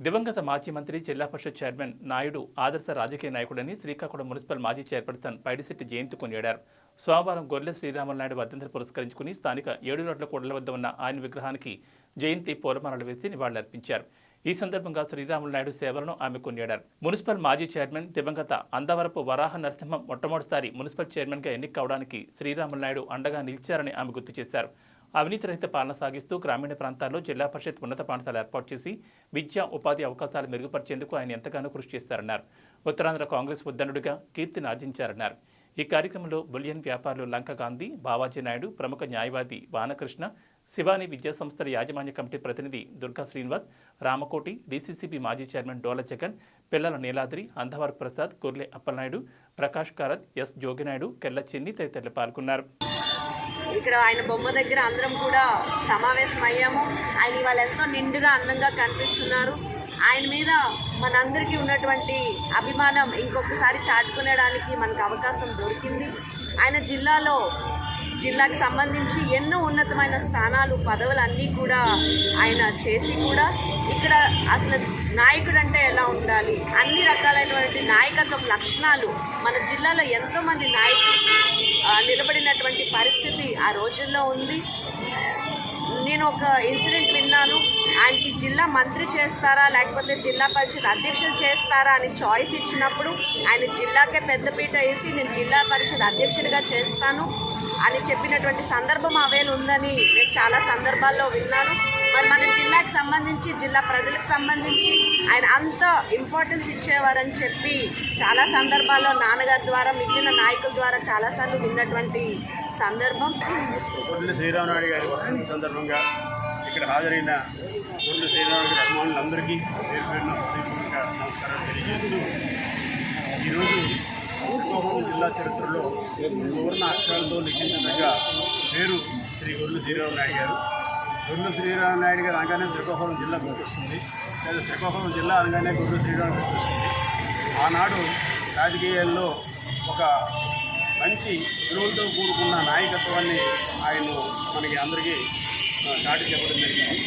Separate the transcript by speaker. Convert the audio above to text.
Speaker 1: దివంగత మాజీ మంత్రి జిల్లా పరిషత్ చైర్మన్ నాయుడు ఆదర్శ రాజకీయ నాయకుడని శ్రీకాకుళం మున్సిపల్ మాజీ చైర్పర్సన్ పైడిశెట్టి జయంతి కొనియాడారు. సోమవారం గొర్లె శ్రీరాములు నాయుడు వర్ధంతిని పురస్కరించుకుని స్థానిక 7 రోడ్ల కూడల వద్ద ఉన్న ఆయన విగ్రహానికి జయంతి పూలమాలలు వేసి నివాళులర్పించారు. ఈ సందర్భంగా శ్రీరాములు నాయుడు సేవలను ఆమె కొనియాడారు. మున్సిపల్ మాజీ చైర్మన్ దివంగత అందవరపు వరాహ నరసింహం మొట్టమొదటిసారి మున్సిపల్ చైర్మన్గా ఎన్నిక కావడానికి శ్రీరాములు నాయుడు అండగా నిలిచారని ఆమె గుర్తు చేశారు. అవినీతి రహిత పాలన సాగిస్తూ గ్రామీణ ప్రాంతాల్లో జిల్లా పరిషత్ ఉన్నత పాఠశాల ఏర్పాటు చేసి విద్యా ఉపాధి అవకాశాలు మెరుగుపరిచేందుకు ఆయన ఎంతగానో కృషి చేస్తారన్నారు. ఉత్తరాంధ్ర కాంగ్రెస్ ఉద్దండుడిగా కీర్తిని ఆర్జించారన్నారు. ఈ కార్యక్రమంలో బులియన్ వ్యాపారులు లంక గాంధీ, బావాజీ నాయుడు, ప్రముఖ న్యాయవాది వానకృష్ణ, శివాని విద్యా సంస్థల యాజమాన్య కమిటీ ప్రతినిధి దుర్గా శ్రీనివాస్, రామకోటి, డీసీసీబీ మాజీ చైర్మన్ డోల జగన్, పిల్లల నీలాద్రి, అందవరపు ప్రసాద్, గొర్లె అప్పలనాయుడు, ప్రకాష్ కారత్, ఎస్ జోగినాయుడు, కెల్ల చిన్ని తదితరులు పాల్గొన్నారు.
Speaker 2: ఇక్కడ ఆయన బొమ్మ దగ్గర అందరం కూడా సమావేశమయ్యాము. ఆయన ఇవాళ ఎంతో నిండుగా అందంగా కనిపిస్తున్నారు. ఆయన మీద మనందరికీ ఉన్నటువంటి అభిమానం ఇంకొకసారి చాటుకునేడానికి మనకు అవకాశం దొరికింది. ఆయన జిల్లాకి సంబంధించి ఎన్నో ఉన్నతమైన స్థానాలు, పదవులన్నీ కూడా ఆయన చేసి కూడా ఇక్కడ అసలు నాయకుడు అంటే ఎలా ఉండాలి, అన్ని రకాలైనటువంటి నాయకత్వ లక్షణాలు మన జిల్లాలో ఎంతోమంది నాయకులు నిలబడినటువంటి పరిస్థితి ఆ రోజుల్లో ఉంది. నేను ఒక ఇన్సిడెంట్ విన్నాను. ఆయనకి జిల్లా మంత్రి చేస్తారా లేకపోతే జిల్లా పరిషత్ అధ్యక్షులు చేస్తారా అని చాయిస్ ఇచ్చినప్పుడు ఆయన జిల్లాకే పెద్దపీట వేసి నేను జిల్లా పరిషత్ అధ్యక్షుడిగా చేస్తాను అని చెప్పినటువంటి సందర్భం ఆవేళ ఉందని నేను చాలా సందర్భాల్లో విన్నాను. మరి మన జిల్లాకి సంబంధించి, జిల్లా ప్రజలకు సంబంధించి ఆయన అంత ఇంపార్టెన్స్ ఇచ్చేవారని చెప్పి చాలా సందర్భాల్లో నాన్నగారి ద్వారా, మిగిలిన నాయకుల ద్వారా చాలాసార్లు విన్నటువంటి సందర్భం.
Speaker 3: గొర్లె శ్రీరామనాయుడు గారి సందర్భంగా ఇక్కడ హాజరైన గొర్లె శ్రీరామనాయుడు అభిమానులందరికీ పేరు పేరున హృదయపూర్వక నమస్కారాలు తెలియజేస్తూ, ఈరోజు శ్రీకాకుళం జిల్లా చరిత్రలో సువర్ణ అక్షరాలతో లిఖించదగ్గ పేరు శ్రీ గొర్లె శ్రీరామనాయుడు గారు. గొర్లె శ్రీరామనాయుడు గారు అనగానే శ్రీకాకుళం జిల్లా గుర్తొస్తుంది, లేదా శ్రీకాకుళం జిల్లా అనగానే గొర్లె శ్రీరాముడు గుర్తొస్తుంది. ఆనాడు రాజకీయాల్లో ఒక మంచి విలువలతో కూడుకున్న నాయకత్వాన్ని ఆయన మనకి అందరికీ చాటి చెప్పడం జరిగింది.